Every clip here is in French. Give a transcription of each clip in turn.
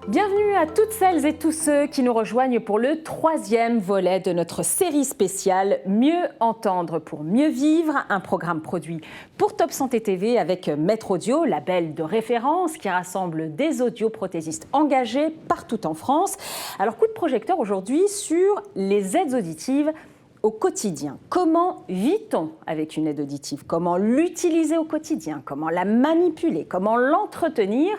Bienvenue à toutes celles et tous ceux qui nous rejoignent pour le 3e volet de notre série spéciale Mieux entendre pour mieux vivre, un programme produit pour Top Santé TV avec Maître Audio, label de référence qui rassemble des audioprothésistes engagés partout en France. Alors coup de projecteur aujourd'hui sur les aides auditives au quotidien. Comment vit-on avec une aide auditive? Comment l'utiliser au quotidien? Comment la manipuler? Comment l'entretenir?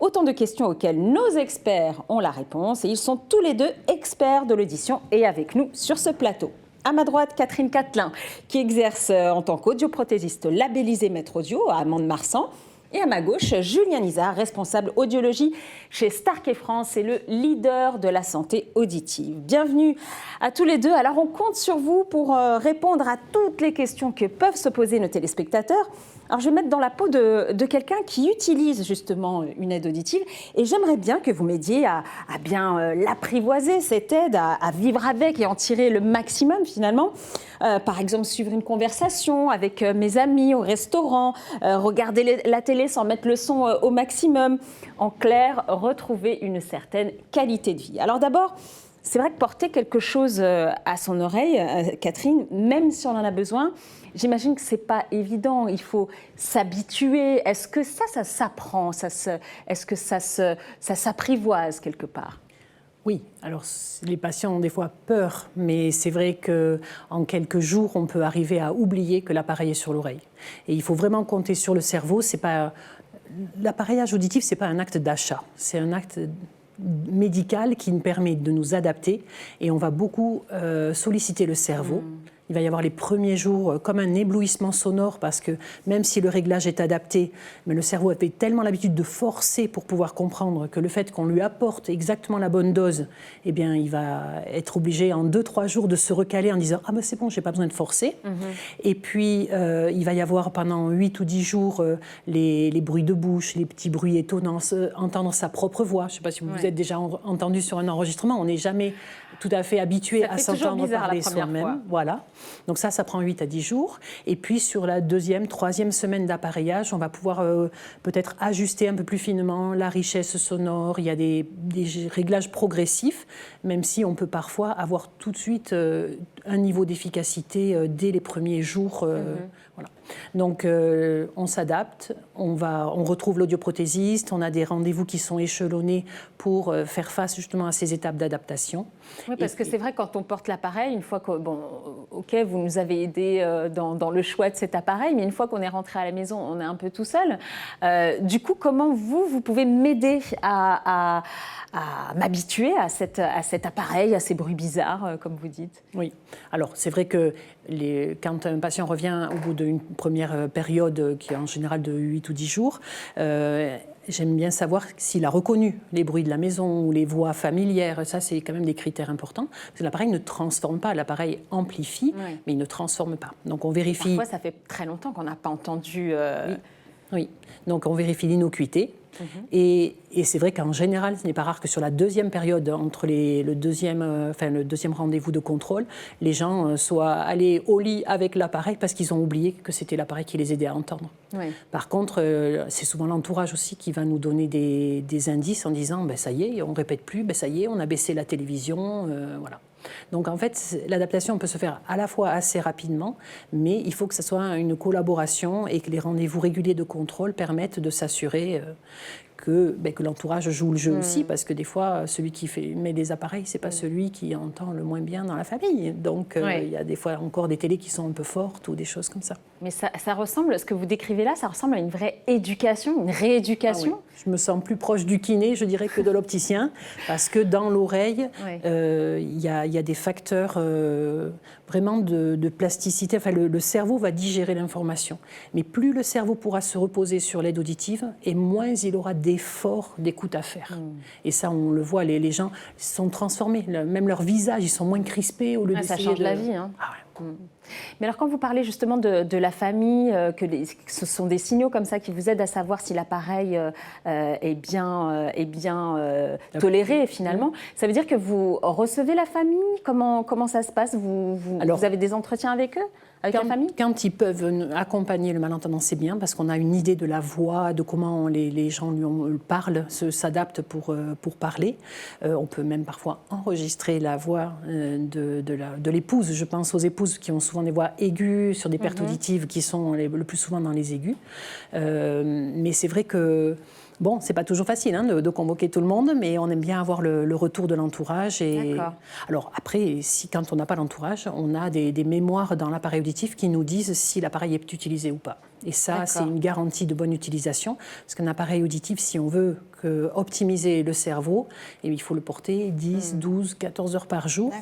Autant de questions auxquelles nos experts ont la réponse et ils sont tous les deux experts de l'audition et avec nous sur ce plateau. À ma droite, Catherine Catelin, qui exerce en tant qu'audioprothésiste labellisée Maître Audio à Mont-de-Marsan. Et à ma gauche, Julien Nizar, responsable audiologie chez Stark et France et le leader de la santé auditive. Bienvenue à tous les deux. Alors on compte sur vous pour répondre à toutes les questions que peuvent se poser nos téléspectateurs. Alors je vais mettre dans la peau de quelqu'un qui utilise justement une aide auditive et j'aimerais bien que vous m'aidiez à bien l'apprivoiser, cette aide, à vivre avec et en tirer le maximum finalement. Par exemple, suivre une conversation avec mes amis au restaurant, regarder la télé sans mettre le son au maximum. En clair, retrouver une certaine qualité de vie. Alors d'abord, c'est vrai que porter quelque chose à son oreille, Catherine, même si on en a besoin, j'imagine que ce n'est pas évident. Il faut s'habituer. Est-ce que ça s'apprend? Est-ce que ça s'apprivoise quelque part? Oui, alors les patients ont des fois peur, mais c'est vrai qu'en quelques jours, on peut arriver à oublier que l'appareil est sur l'oreille. Et il faut vraiment compter sur le cerveau. L'appareillage auditif, ce n'est pas un acte d'achat, c'est un acte médical qui nous permet de nous adapter et on va beaucoup solliciter le cerveau. Il va y avoir les premiers jours comme un éblouissement sonore parce que même si le réglage est adapté, mais le cerveau avait tellement l'habitude de forcer pour pouvoir comprendre que le fait qu'on lui apporte exactement la bonne dose, eh bien, il va être obligé en 2-3 jours de se recaler en disant « Ah ben c'est bon, je n'ai pas besoin de forcer ». Et puis, il va y avoir pendant 8 ou 10 jours les bruits de bouche, les petits bruits étonnants, entendre sa propre voix. Je ne sais pas si vous êtes déjà entendu sur un enregistrement, on n'est jamais tout à fait habitué à s'entendre parler soi-même. Voilà. Donc ça prend 8 à 10 jours. Et puis sur la 2e, 3e semaine d'appareillage, on va pouvoir peut-être ajuster un peu plus finement la richesse sonore. Il y a des réglages progressifs, même si on peut parfois avoir tout de suite un niveau d'efficacité dès les premiers jours. Voilà. Donc on s'adapte, on retrouve l'audioprothésiste, on a des rendez-vous qui sont échelonnés pour faire face justement à ces étapes d'adaptation. Oui, parce que c'est vrai, quand on porte l'appareil, une fois que, ok, vous nous avez aidé dans le choix de cet appareil, mais une fois qu'on est rentré à la maison, on est un peu tout seul. Du coup, comment vous pouvez m'aider à m'habituer à cet appareil, à ces bruits bizarres, comme vous dites? Oui, alors c'est vrai que quand un patient revient au bout d'une première période, qui est en général de 8 ou 10 jours, j'aime bien savoir s'il a reconnu les bruits de la maison ou les voix familières. Ça, c'est quand même des critères importants. Parce que l'appareil ne transforme pas, l'appareil amplifie, mais il ne transforme pas. Donc on vérifie... Parfois, ça fait très longtemps qu'on n'a pas entendu... Oui, donc on vérifie l'innocuité. Et c'est vrai qu'en général, ce n'est pas rare que sur la 2e période, entre le deuxième rendez-vous de contrôle, les gens soient allés au lit avec l'appareil parce qu'ils ont oublié que c'était l'appareil qui les aidait à entendre. Oui. Par contre, c'est souvent l'entourage aussi qui va nous donner des indices en disant « ça y est, on ne répète plus, ça y est, on a baissé la télévision, voilà ». Donc en fait, l'adaptation peut se faire à la fois assez rapidement, mais il faut que ce soit une collaboration et que les rendez-vous réguliers de contrôle permettent de s'assurer que l'entourage joue le jeu aussi, parce que des fois, celui qui met des appareils, c'est pas celui qui entend le moins bien dans la famille. Donc il y a des fois encore des télés qui sont un peu fortes ou des choses comme ça. Mais ça ressemble, ce que vous décrivez là, ça ressemble à une vraie éducation, une rééducation. Ah oui. Je me sens plus proche du kiné, je dirais, que de l'opticien, parce que dans l'oreille, il y a des facteurs vraiment de plasticité. Enfin, le cerveau va digérer l'information. Mais plus le cerveau pourra se reposer sur l'aide auditive, et moins il aura d'efforts d'écoute à faire. Et ça, on le voit, les gens sont transformés. Même leur visage, ils sont moins crispés au lieu d'essayer ça change la vie. Hein. Ah ouais. Mais alors quand vous parlez justement de la famille, que ce sont des signaux comme ça qui vous aident à savoir si l'appareil est bien toléré finalement, ça veut dire que vous recevez la famille? Comment ça se passe? Vous avez des entretiens avec eux? Avec la famille? Quand ils peuvent accompagner le malentendant, c'est bien parce qu'on a une idée de la voix, de comment les gens parlent, s'adaptent pour parler. On peut même parfois enregistrer la voix de l'épouse. Je pense aux épouses qui ont souvent des voix aiguës sur des pertes auditives qui sont le plus souvent dans les aigus. Mais c'est vrai que bon, c'est pas toujours facile de convoquer tout le monde, mais on aime bien avoir le retour de l'entourage. Alors après, quand on n'a pas l'entourage, on a des mémoires dans l'appareil auditif qui nous disent si l'appareil est utilisé ou pas. Et ça, c'est une garantie de bonne utilisation, parce qu'un appareil auditif, si on veut optimiser le cerveau, il faut le porter 10, 12, 14 heures par jour,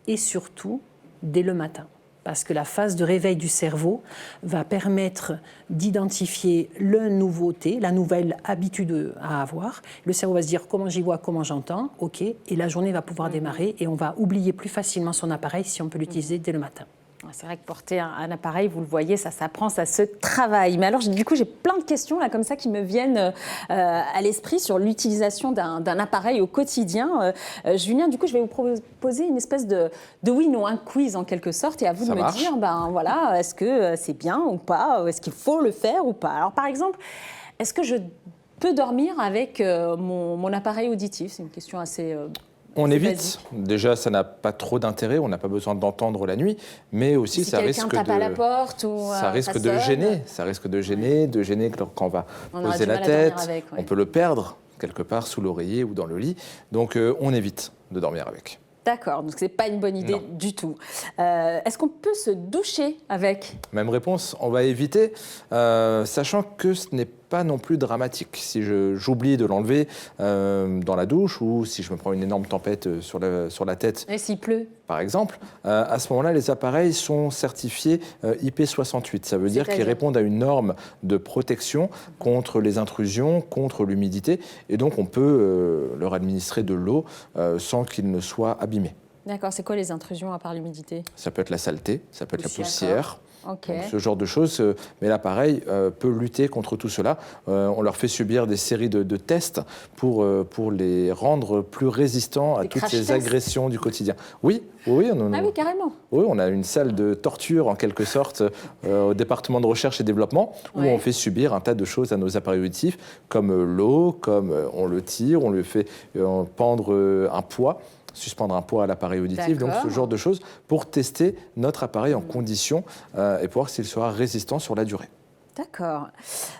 et surtout dès le matin. Parce que la phase de réveil du cerveau va permettre d'identifier la nouveauté, la nouvelle habitude à avoir. Le cerveau va se dire comment j'y vois, comment j'entends, ok, et la journée va pouvoir démarrer et on va oublier plus facilement son appareil si on peut l'utiliser dès le matin. C'est vrai que porter un appareil, vous le voyez, ça s'apprend, ça se travaille. Mais alors, du coup, j'ai plein de questions là, comme ça qui me viennent à l'esprit sur l'utilisation d'un appareil au quotidien. Julien, du coup, je vais vous proposer une espèce de oui, non, un quiz en quelque sorte, et à vous de me dire, voilà, est-ce que c'est bien ou pas, est-ce qu'il faut le faire ou pas. Alors, par exemple, est-ce que je peux dormir avec mon appareil auditif? C'est une question assez... On évite. Déjà, ça n'a pas trop d'intérêt. On n'a pas besoin d'entendre la nuit, mais aussi si ça risque tape à la porte ou ça risque de gêner. Ça risque de gêner, quand on va poser la tête. On peut le perdre quelque part sous l'oreiller ou dans le lit. Donc, on évite de dormir avec. D'accord, donc c'est pas une bonne idée du tout. Est-ce qu'on peut se doucher avec? Même réponse, on va éviter, sachant que ce n'est pas non plus dramatique. Si j'oublie de l'enlever dans la douche ou si je me prends une énorme tempête sur la tête, et s'il pleut par exemple, à ce moment-là, les appareils sont certifiés IP68. Ça veut dire qu'ils répondent à une norme de protection contre les intrusions, contre l'humidité, et donc on peut leur administrer de l'eau sans qu'ils ne soient abîmés. D'accord, c'est quoi les intrusions à part l'humidité? Ça peut être la saleté, ça peut être la poussière. Okay. Donc, ce genre de choses, mais l'appareil peut lutter contre tout cela. On leur fait subir des séries de tests pour les rendre plus résistants à toutes ces agressions du quotidien. Oui, oui, carrément. Oui, on a une salle de torture en quelque sorte au département de recherche et développement où on fait subir un tas de choses à nos appareils auditifs, comme l'eau, comme on le tire, on lui fait pendre un poids. Suspendre un poids à l'appareil auditif, donc ce genre de choses pour tester notre appareil en condition et pour voir s'il sera résistant sur la durée. D'accord.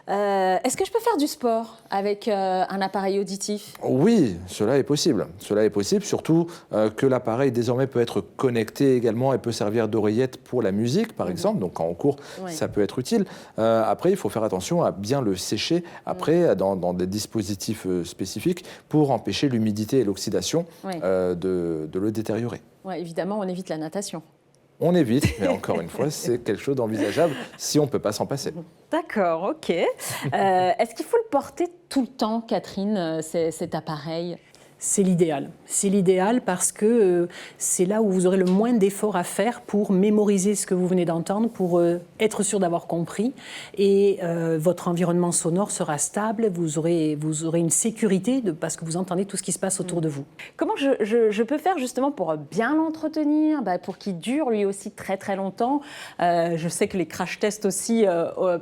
Est-ce que je peux faire du sport avec un appareil auditif? Oui, cela est possible. Cela est possible, surtout que l'appareil désormais peut être connecté également et peut servir d'oreillette pour la musique, par exemple. Donc quand on court, ça peut être utile. Après, il faut faire attention à bien le sécher après dans des dispositifs spécifiques pour empêcher l'humidité et l'oxydation de le détériorer. Ouais, évidemment, on évite la natation. On évite, mais encore une fois, c'est quelque chose d'envisageable si on ne peut pas s'en passer. D'accord, ok. Est-ce qu'il faut le porter tout le temps, Catherine, cet appareil ? C'est l'idéal. C'est l'idéal parce que c'est là où vous aurez le moins d'efforts à faire pour mémoriser ce que vous venez d'entendre, pour être sûr d'avoir compris. Et votre environnement sonore sera stable, vous aurez une sécurité parce que vous entendez tout ce qui se passe autour de vous. Comment je peux faire justement pour bien l'entretenir, pour qu'il dure lui aussi très très longtemps? Je sais que les crash tests aussi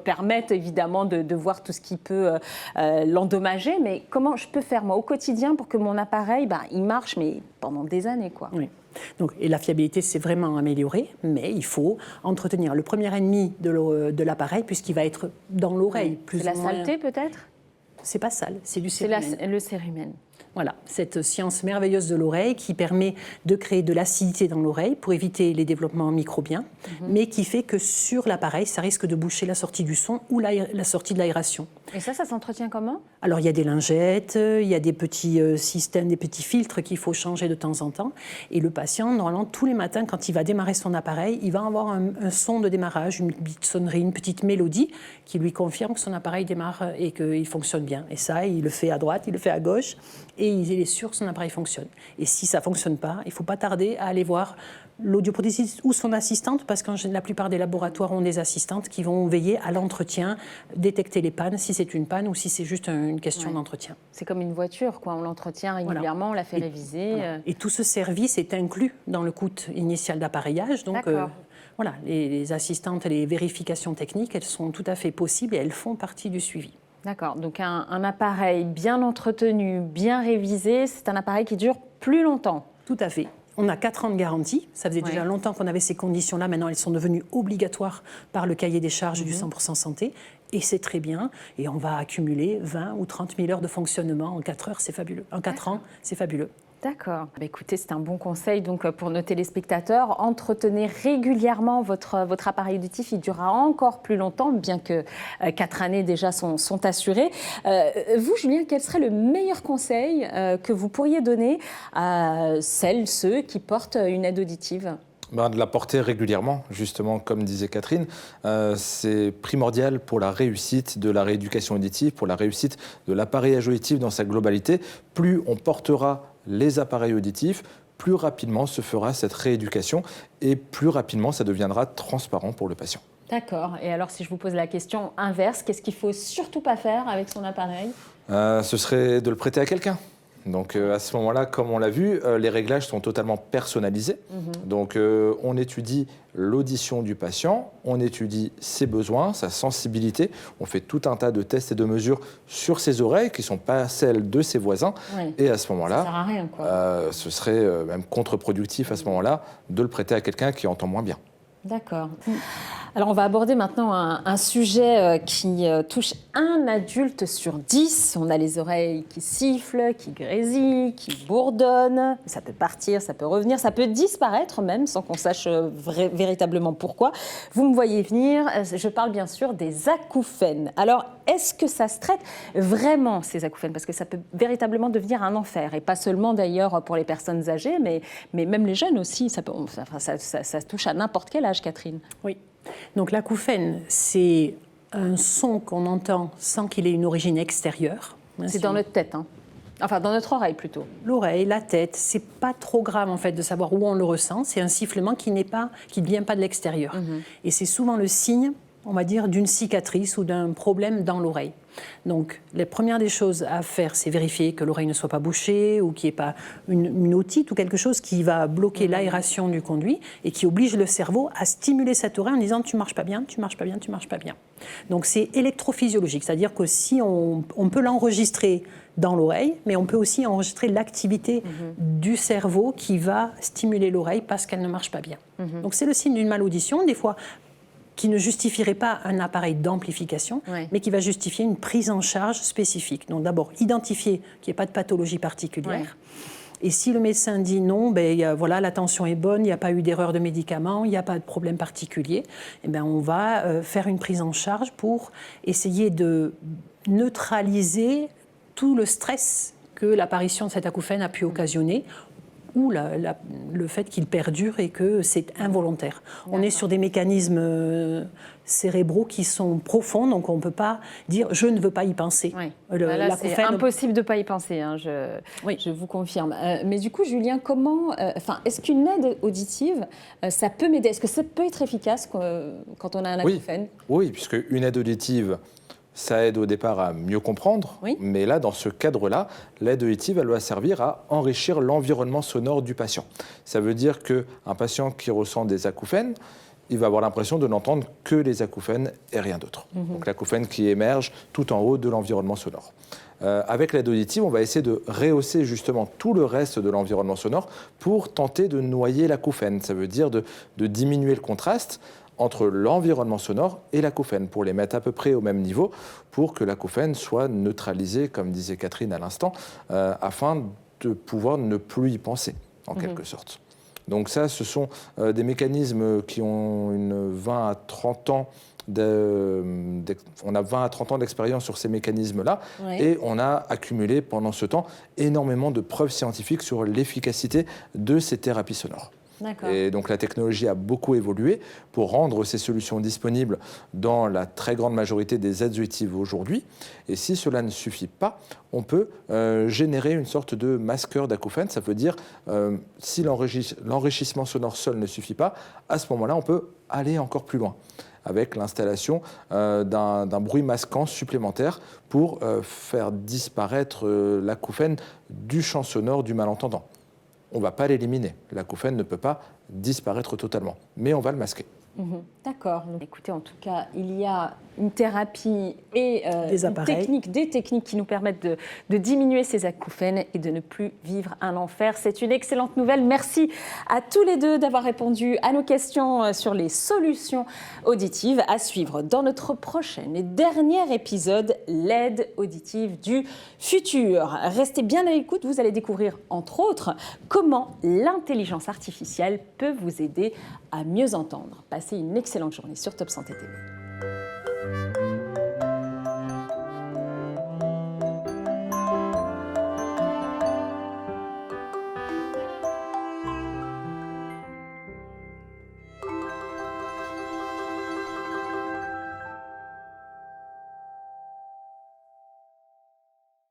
permettent évidemment de voir tout ce qui peut l'endommager, mais comment je peux faire moi au quotidien pour que mon appareil, il marche, mais pendant des années, quoi. Oui. Donc, et la fiabilité s'est vraiment améliorée, mais il faut entretenir le premier ennemi de l'appareil, puisqu'il va être dans l'oreille. C'est la saleté, peut-être? C'est pas sale, c'est du cérumen. C'est le cérumen. Voilà, cette science merveilleuse de l'oreille qui permet de créer de l'acidité dans l'oreille pour éviter les développements microbiens, mais qui fait que sur l'appareil, ça risque de boucher la sortie du son ou la sortie de l'aération. Et ça s'entretient comment? Alors, il y a des lingettes, il y a des petits systèmes, des petits filtres qu'il faut changer de temps en temps. Et le patient, normalement, tous les matins, quand il va démarrer son appareil, il va avoir un son de démarrage, une petite sonnerie, une petite mélodie qui lui confirme que son appareil démarre et qu'il fonctionne bien. Et ça, il le fait à droite, il le fait à gauche. et il est sûr que son appareil fonctionne. Et si ça ne fonctionne pas, il ne faut pas tarder à aller voir l'audioprothésiste ou son assistante, parce que la plupart des laboratoires ont des assistantes qui vont veiller à l'entretien, détecter les pannes, si c'est une panne ou si c'est juste une question d'entretien. C'est comme une voiture, quoi. On l'entretient régulièrement, on la fait réviser. Et tout ce service est inclus dans le coût initial d'appareillage. Donc, voilà, les assistantes et les vérifications techniques, elles sont tout à fait possibles et elles font partie du suivi. D'accord, donc un appareil bien entretenu, bien révisé, c'est un appareil qui dure plus longtemps. Tout à fait. On a 4 ans de garantie. Ça faisait déjà longtemps qu'on avait ces conditions-là. Maintenant, elles sont devenues obligatoires par le cahier des charges du 100% santé. Et c'est très bien. Et on va accumuler 20 ou 30 000 heures de fonctionnement en 4 heures. C'est fabuleux. En 4 ans, c'est fabuleux. D'accord. Écoutez, c'est un bon conseil donc, pour nos téléspectateurs. Entretenez régulièrement votre appareil auditif. Il durera encore plus longtemps, bien que 4 années déjà sont assurées. Vous, Julien, quel serait le meilleur conseil que vous pourriez donner à ceux qui portent une aide auditive ? De la porter régulièrement, justement, comme disait Catherine. C'est primordial pour la réussite de la rééducation auditive, pour la réussite de l'appareillage auditif dans sa globalité. Plus on portera les appareils auditifs, plus rapidement se fera cette rééducation et plus rapidement ça deviendra transparent pour le patient. D'accord. Et alors, si je vous pose la question inverse, qu'est-ce qu'il ne faut surtout pas faire avec son appareil ? Ce serait de le prêter à quelqu'un. Donc à ce moment-là, comme on l'a vu, les réglages sont totalement personnalisés. Donc on étudie l'audition du patient, on étudie ses besoins, sa sensibilité. On fait tout un tas de tests et de mesures sur ses oreilles qui ne sont pas celles de ses voisins. Et à ce moment-là, ça sert à rien, quoi. Ce serait même contre-productif à ce moment-là de le prêter à quelqu'un qui entend moins bien. D'accord. Alors, on va aborder maintenant un sujet qui touche un adulte sur 10. On a les oreilles qui sifflent, qui grésillent, qui bourdonnent. Ça peut partir, ça peut revenir, ça peut disparaître même sans qu'on sache véritablement pourquoi. Vous me voyez venir, je parle bien sûr des acouphènes. Alors, est-ce que ça se traite vraiment, ces acouphènes ? Parce que ça peut véritablement devenir un enfer. Et pas seulement d'ailleurs pour les personnes âgées, mais même les jeunes aussi. Ça touche à n'importe quel âge, Catherine. Oui. Donc l'acouphène, c'est un son qu'on entend sans qu'il ait une origine extérieure. C'est dans notre tête, hein. Enfin, dans notre oreille plutôt. L'oreille, la tête, c'est pas trop grave en fait de savoir où on le ressent. C'est un sifflement qui ne vient pas de l'extérieur. Et c'est souvent le signe, on va dire, d'une cicatrice ou d'un problème dans l'oreille. Donc, la première des choses à faire, c'est vérifier que l'oreille ne soit pas bouchée ou qu'il n'y ait pas une otite ou quelque chose qui va bloquer l'aération du conduit et qui oblige le cerveau à stimuler cette oreille en disant « tu marches pas bien, tu marches pas bien, tu marches pas bien ». Donc, c'est électrophysiologique, c'est-à-dire que si on peut l'enregistrer dans l'oreille, mais on peut aussi enregistrer l'activité du cerveau qui va stimuler l'oreille parce qu'elle ne marche pas bien. Donc, c'est le signe d'une malaudition, des fois qui ne justifierait pas un appareil d'amplification, mais qui va justifier une prise en charge spécifique. Donc d'abord, identifier qu'il n'y ait pas de pathologie particulière. Et si le médecin dit non, voilà, la tension est bonne, il n'y a pas eu d'erreur de médicament, il n'y a pas de problème particulier, on va faire une prise en charge pour essayer de neutraliser tout le stress que l'apparition de cet acouphène a pu occasionner, ou le fait qu'il perdure et que c'est involontaire. On est sur des mécanismes cérébraux qui sont profonds, donc on ne peut pas dire « je ne veux pas y penser ». C'est impossible de ne pas y penser, hein, je vous confirme. Mais du coup, Julien, est-ce qu'une aide auditive, ça peut m'aider ? Est-ce que ça peut être efficace quand on a un acouphène ? Oui, puisque une aide auditive, ça aide au départ à mieux comprendre, mais là, dans ce cadre-là, l'aide auditive, elle va servir à enrichir l'environnement sonore du patient. Ça veut dire qu'un patient qui ressent des acouphènes, il va avoir l'impression de n'entendre que les acouphènes et rien d'autre. Donc l'acouphène qui émerge tout en haut de l'environnement sonore. Avec l'aide auditive, on va essayer de rehausser justement tout le reste de l'environnement sonore pour tenter de noyer l'acouphène. Ça veut dire de diminuer le contraste entre l'environnement sonore et l'acouphène, pour les mettre à peu près au même niveau, pour que l'acouphène soit neutralisé, comme disait Catherine à l'instant, afin de pouvoir ne plus y penser, en quelque sorte. Donc ça, ce sont des mécanismes qui ont 20 à 30 ans on a 20 à 30 ans d'expérience sur ces mécanismes-là, et on a accumulé pendant ce temps énormément de preuves scientifiques sur l'efficacité de ces thérapies sonores. D'accord. Et donc la technologie a beaucoup évolué pour rendre ces solutions disponibles dans la très grande majorité des aides auditives aujourd'hui. Et si cela ne suffit pas, on peut générer une sorte de masqueur d'acouphènes. Ça veut dire, si l'enrichissement sonore seul ne suffit pas, à ce moment-là, on peut aller encore plus loin avec l'installation d'un bruit masquant supplémentaire pour faire disparaître l'acouphène du champ sonore du malentendant. On ne va pas l'éliminer. L'acouphène ne peut pas disparaître totalement, mais on va le masquer. D'accord. Écoutez, en tout cas, il y a une thérapie et des techniques qui nous permettent de diminuer ces acouphènes et de ne plus vivre un enfer. C'est une excellente nouvelle. Merci à tous les deux d'avoir répondu à nos questions sur les solutions auditives. À suivre dans notre prochain et dernier épisode, l'aide auditive du futur. Restez bien à l'écoute, vous allez découvrir entre autres comment l'intelligence artificielle peut vous aider à mieux entendre. Passez une excellente journée sur Top Santé TV.